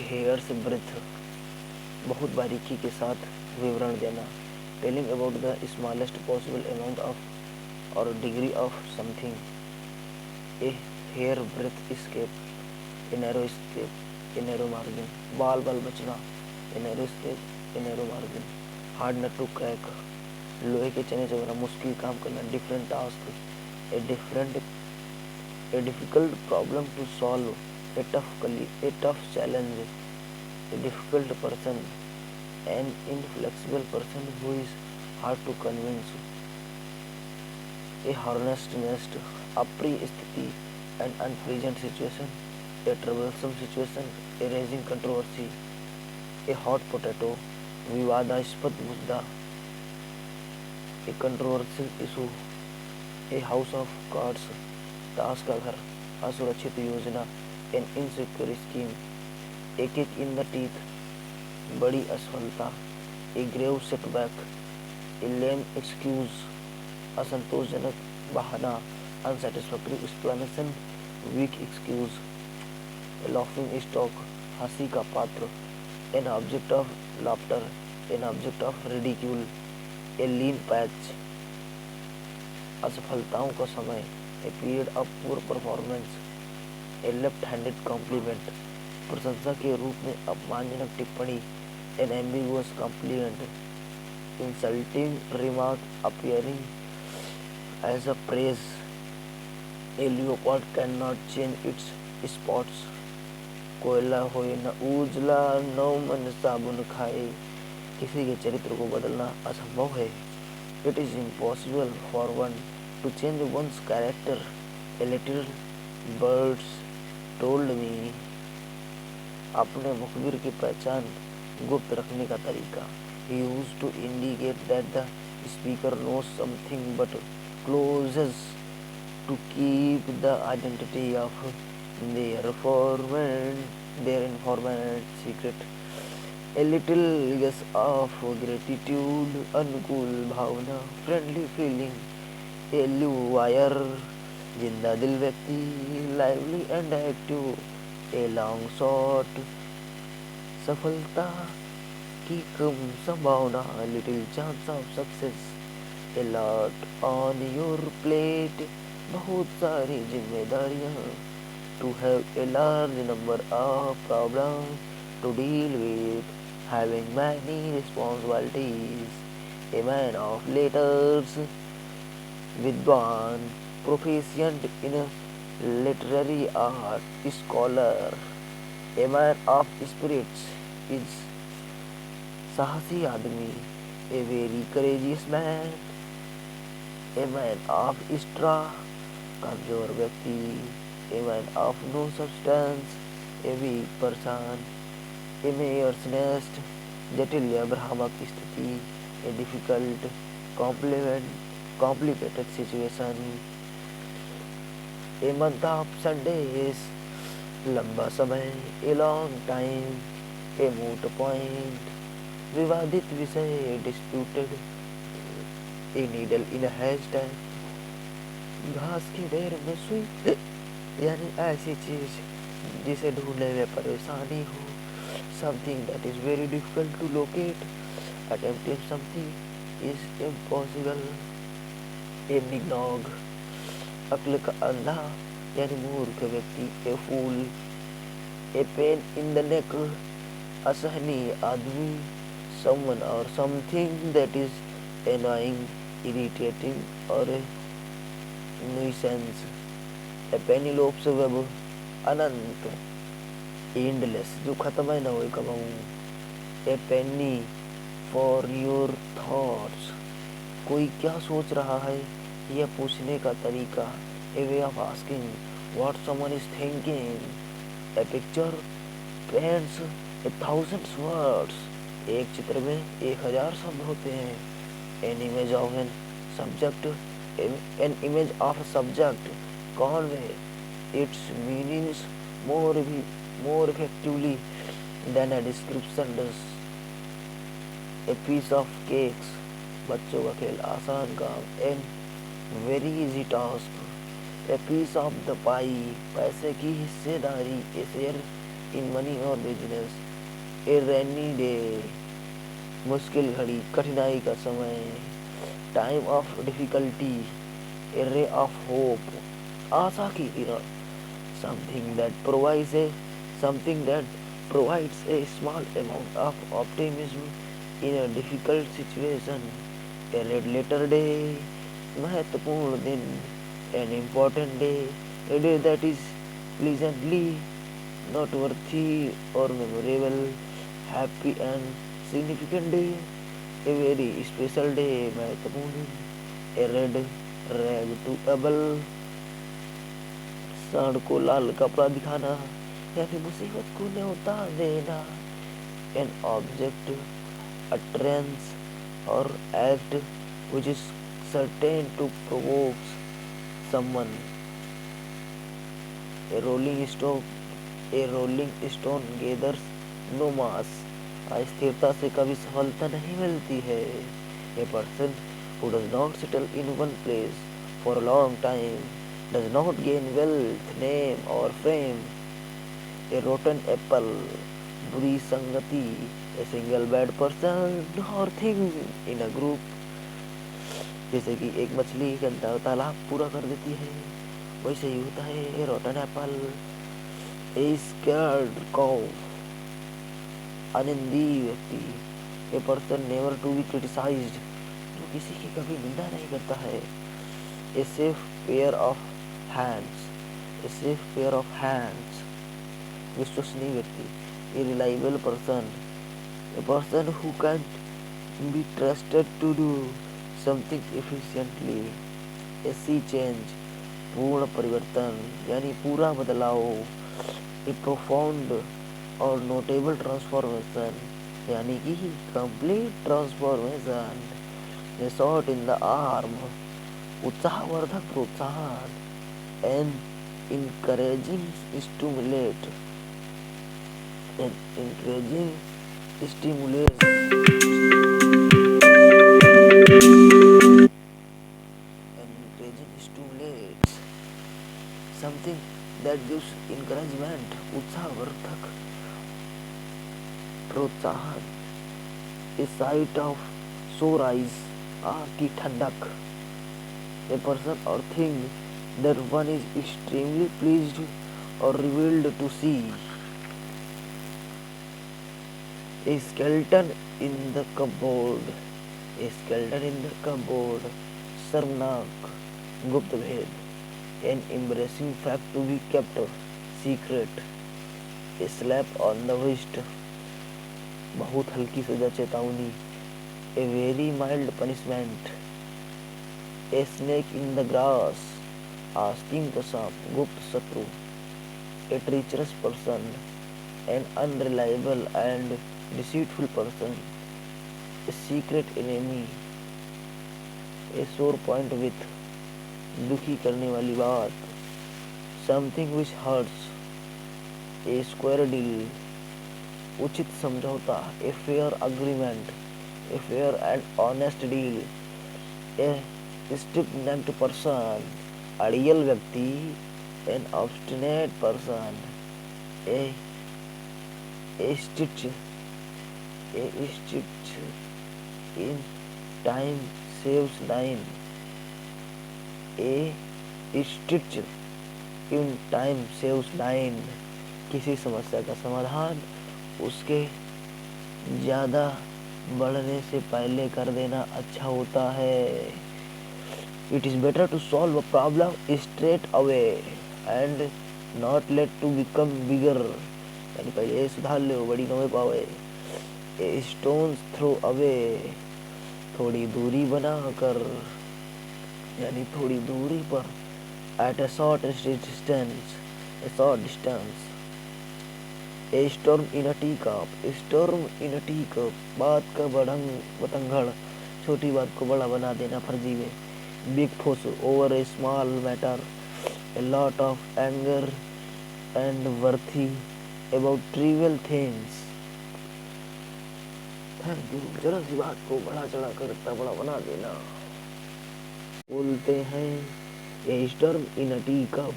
Hairs breath, बहुत बारीकी के साथ विवरण देना। Telling about the smallest possible amount of और degree of something. A hair breadth escape, a narrow escape, a narrow margin. बाल बाल बचना, a narrow escape, a narrow margin. Hard nut to crack, लोहे के चने चबना, मुश्किल काम करना। Different task, a difficult problem to solve, a tough challenge. A difficult person, an inflexible person who is hard to convince. A हॉनेस्ट nest, अप्रिय स्थिति, an unpleasant situation, a troublesome situation, a raging controversy. A hot potato, विवादास्पद मुद्दा, a controversial issue. A house of cards, ताश का घर, असुरक्षित योजना, an insecure scheme. A kick in the teeth, बड़ी असफलता। A grave setback, a lame excuse, असंतोषजनक बहाना, unsatisfactory explanation, weak excuse. A laughing stock, हंसी का पात्र, an object of laughter, an object of ridicule. A lean patch, असफलताओं का समय, a period of poor performance. A left handed compliment, प्रशंसा के रूप में अपमानजनक टिप्पणी, an ambiguous compliment. Insulting remark appearing as a praise, a leopard can not change its spots. कोयला होए न उजला, नौ मन साबुन खाए, किसी के चरित्र को बदलना असंभव है। It is impossible for one to change one's character, a little birds told me. अपने मुखबिर की पहचान गुप्त रखने का तरीका। He used to indicate that the speaker knows something but closes to keep the identity of their informant secret. A little guess of gratitude, अनुकूल भावना, friendly feeling, a live wire, जिंदा दिल व्यक्ति, lively and active, a long shot, सफलता की कम संभावना, little chance of success, a lot on your plate, बहुत सारी जिम्मेदारियां, to have a large number of problem to deal with, having many responsibilities, a man of letters, विद्वान, proficient in literary art, scholar, a man of spirits is साहसी आदमी, a very courageous man, a man of straw, कमजोर व्यक्ति, a man of no substance, a weak person, a mare's nest, जटिल या भ्रामक स्थिति, a difficult complicated situation, a month of Sundays, लंबा समय, a long time, A moot point, विवादित विषय, disputed, a needle in hashtag, घास के ढेर में सुई, यानी ऐसी चीज जिसे ढूंढने में परेशानी हो, something that is very difficult to locate, attempting something is impossible, a nignog, अक्ल का अंधा यानी मूर्ख व्यक्ति, ए फूल, ए पेन इन द नेक, असहनीय आदमी, someone or something that is annoying, irritating or a nuisance, a Penelope's web, Anant, endless, जो खत्म है ना हो कमाऊँ, a penny for your thoughts, कोई क्या सोच रहा है यह पूछने का तरीका, a way of asking what someone is thinking, a picture paints 1,000 words, एक चित्र में 1000 शब्द होते हैं, an image of an subject, an image of a subject convey its meanings more effectively than a description does, a piece of cakes, बच्चों का खेल, आसान काम, an very easy task, a piece of the pie, पैसे की हिस्सेदारी, a share in money or business. A rainy day, मुश्किल घड़ी, कठिनाई का समय. Time of difficulty, a ray of hope, आशा की किरण. Something that provides a small amount of optimism in a difficult situation. A red letter day, महत्वपूर्ण दिन, an important day, a day that is pleasantly noteworthy or memorable, happy and significant day, a very special day, महत्वपूर्ण दिन, a red rag to able, सांड को लाल कपड़ा दिखाना यानी मुसीबत को न्योता देना. An object, utterance or act which is certain to provoke someone. A rolling stone gathers no mass. अस्थिरता से कभी सफलता नहीं मिलती है. A person who does not settle in one place for a long time does not gain wealth, name or fame. A rotten apple, बुरी संगति, a single bad person or thing in a group. जैसे कि एक मछली गंदा तालाब पूरा कर देती है, वैसे ही होता है a rotten apple. A scared cow, Anindi व्यक्ति, a person never to be criticized, जो किसी की कभी निंदा नहीं करता है. A safe pair of hands, a safe pair of hands, विश्वसनीय व्यक्ति, a reliable person, a person who can be trusted to do something efficiently. A sea change, पूर्ण परिवर्तन यानी पूरा बदलाव. A profound और notable transformation यानी कि complete transformation. A shot in the arm, उत्साहवर्धक प्रोत्साहन. An encouraging stimulate, an encouraging stimulate, an encouraging stimulates, something that gives encouragement, उत्साहवर्धक प्रोत्साहन. A sight of sore eyes, आँख की ठंडक. A person or thing that one is extremely pleased or revealed to see. A skeleton in the cupboard, a skeleton in the cupboard, शर्मनाक, गुप्त भेद. An embarrassing fact to be kept secret. A slap on the wrist, बहुत हल्की सजा चेतावनी. A very mild punishment. A snake in the grass, आस्तीन का सांप, गुप्त शत्रु. A treacherous person, an unreliable and deceitful person. A secret enemy, a sore point with, दुखी करने वाली बात. Something which hurts. A square deal, उचित समझौता. A fair agreement, a fair and honest deal. A stiff-necked person, अड़ियल व्यक्ति. An obstinate person. A stitch in time saves nine. A stitch in time saves nine. किसी समस्या का समाधान उसके ज़्यादा बढ़ने से पहले कर देना अच्छा होता है. It is better to solve a problem straight away and not let to become bigger. यानी पहले ये सुधार लो, बड़ी न हो पावे. A stone's throw away, थोड़ी दूरी बनाकर यानी थोड़ी दूरी पर. At a short distance, a short distance. A storm in a teacup, a storm in a teacup, बात का बतंगड़, छोटी बात को बड़ा बना देना फर्जी में. Big fuss over a small matter, a lot of anger and worry about trivial things. Thank you. जरा सी बात को बड़ा चढ़ा कर इतना बड़ा बना देना. बोलते हैं a storm in a teacup,